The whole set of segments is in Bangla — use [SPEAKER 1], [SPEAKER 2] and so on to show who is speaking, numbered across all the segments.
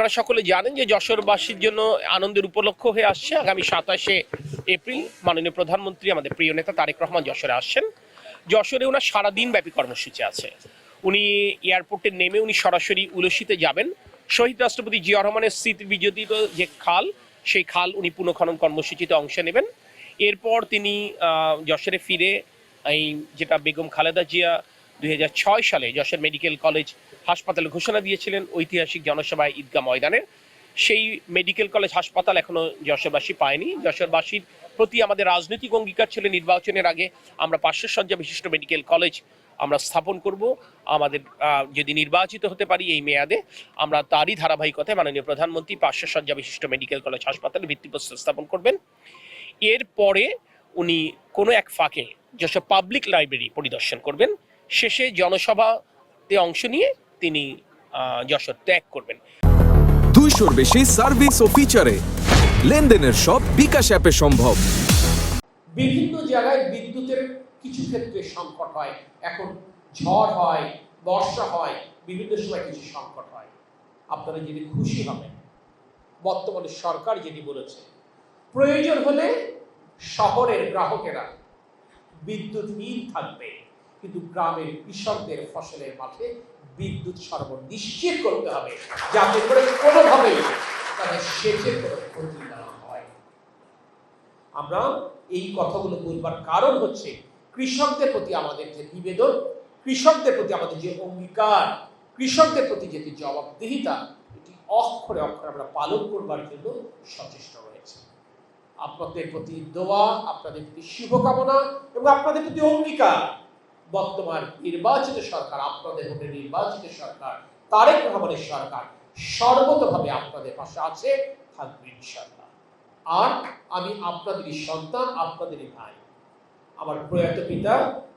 [SPEAKER 1] আপনারা সকলে জানেন যে যশোরবাসীর জন্য আনন্দের উপলক্ষ হয়ে আসছে আগামী 27শে এপ্রিল মাননীয় প্রধানমন্ত্রী আমাদের প্রিয় নেতা তারেক রহমান যশোরে আসছেন। যশোরে ওনার সারাদিন ব্যাপী কর্মসূচি আছে। উনি এয়ারপোর্টে নেমে উনি সরাসরি উলসিতে যাবেন। শহীদ রাষ্ট্রপতি জিয়া রহমানের স্মৃতি বিজড়িত যে খাল, সেই খাল উনি পুনঃখনন কর্মসূচিতে অংশ নেবেন। এরপর তিনি যশোরে ফিরে এই যেটা বেগম খালেদা জিয়া 2006 সালে যশোর মেডিকেল কলেজ হাসপাতালে ঘোষণা দিয়েছিলেন ঐতিহাসিক জনসভায় ঈদগাহ ময়দানের, সেই মেডিকেল কলেজ হাসপাতাল এখনো যশোরবাসী পায়নি। যশোরবাসীর প্রতি আমাদের রাজনৈতিক অঙ্গীকার ছিল নির্বাচনের আগে আমরা 500 শয্যা বিশিষ্ট মেডিকেল কলেজ আমরা স্থাপন করব। আমাদের যদি নির্বাচিত হতে পারি এই মেয়াদে, আমরা তারই ধারাবাহিকতায় মাননীয় প্রধানমন্ত্রী 500 শয্যা বিশিষ্ট মেডিকেল কলেজ হাসপাতালে ভিত্তিপ্রস্তর স্থাপন করবেন। এরপরে উনি কোনো এক ফাঁকে যশোর পাবলিক লাইব্রেরি পরিদর্শন করবেন। শেষে জনসভাতে অংশ নিয়ে তিনি যশোর ত্যাগ করবেন।
[SPEAKER 2] 200-র বেশি সার্ভিস ও ফিচারে লেনদেনের সব বিকাশ অ্যাপে সম্ভব।
[SPEAKER 1] বিভিন্ন জায়গায় বিদ্যুতের কিছু ক্ষেত্রে সংকট হয়, এখন ঝড় হয়, বর্ষা হয়, বিভিন্ন সময় কিছু সংকট হয়। আপনারা জেনে খুশি হবেন, বর্তমানে সরকার যেটি বলেছে, প্রয়োজন হলে শহরের গ্রাহকেরা বিদ্যুৎহীন থাকবে, কিন্তু গ্রামের কৃষকদের ফসলের মাঠে বিদ্যুৎ সরবরাহ নিশ্চিত করতে হবে, যাতে করে কোনোভাবেই তাদের সেচের কোনো ক্ষতি না হয়। আমরা এই কথাগুলো বলবার কারণ হচ্ছে কৃষকদের প্রতি আমাদের যে নিবেদন, কৃষকদের প্রতি আমাদের যে অঙ্গীকার, কৃষকদের প্রতি যে জবাবদিহিতা, এটি অক্ষরে অক্ষরে আমরা পালন করবার জন্য সচেষ্ট রয়েছে। আপনাদের প্রতি দোয়া, আপনাদের প্রতি শুভকামনা এবং আপনাদের প্রতি অঙ্গীকার, বর্তমান নির্বাচিত সরকার, আপনাদের ভোটে নির্বাচিত সরকার, তারেক রহমানের সরকার সর্বতভাবে আপনাদের পাশে আছে, থাকবে ইনশাআল্লাহ। আর আমি আপনাদেরই সন্তান, আপনাদেরই ভাই। আমার প্রয়াত পিতা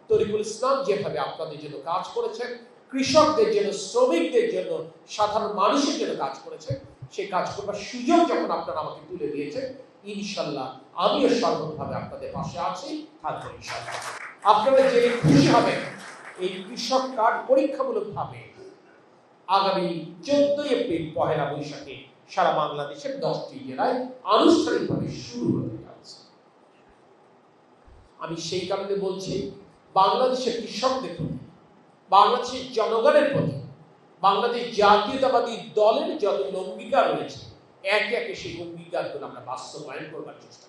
[SPEAKER 1] তরিকুল ইসলাম যেভাবে আপনাদের জন্য কাজ করেছেন, কৃষকদের জন্য, শ্রমিকদের জন্য, সাধারণ মানুষের জন্য কাজ করেছেন, সেই কাজ করবার সুযোগ যখন আপনারা আমাকে তুলে দিয়েছেন, ইনশাআল্লাহ আমিও সর্বতভাবে আপনাদের পাশে আছি, থাকবো ইনশাআল্লাহ। আপনারা জেনে খুশি হবেন, এই কৃষক কার্ড পরীক্ষামূলকভাবে আগামী 14 এপ্রিল পহেলা বৈশাখে সারা বাংলাদেশের 10টি জেলায় আনুষ্ঠানিকভাবে শুরু হতে যাচ্ছে। আমি সেই কারণে বলছি, বাংলাদেশের কৃষকদের প্রতি, বাংলাদেশের জনগণের প্রতি, বাংলাদেশ জাতীয়তাবাদী দলের যত অঙ্গীকার রয়েছে, একে একে সেই অঙ্গীকারগুলো আমরা বাস্তবায়ন করবার চেষ্টা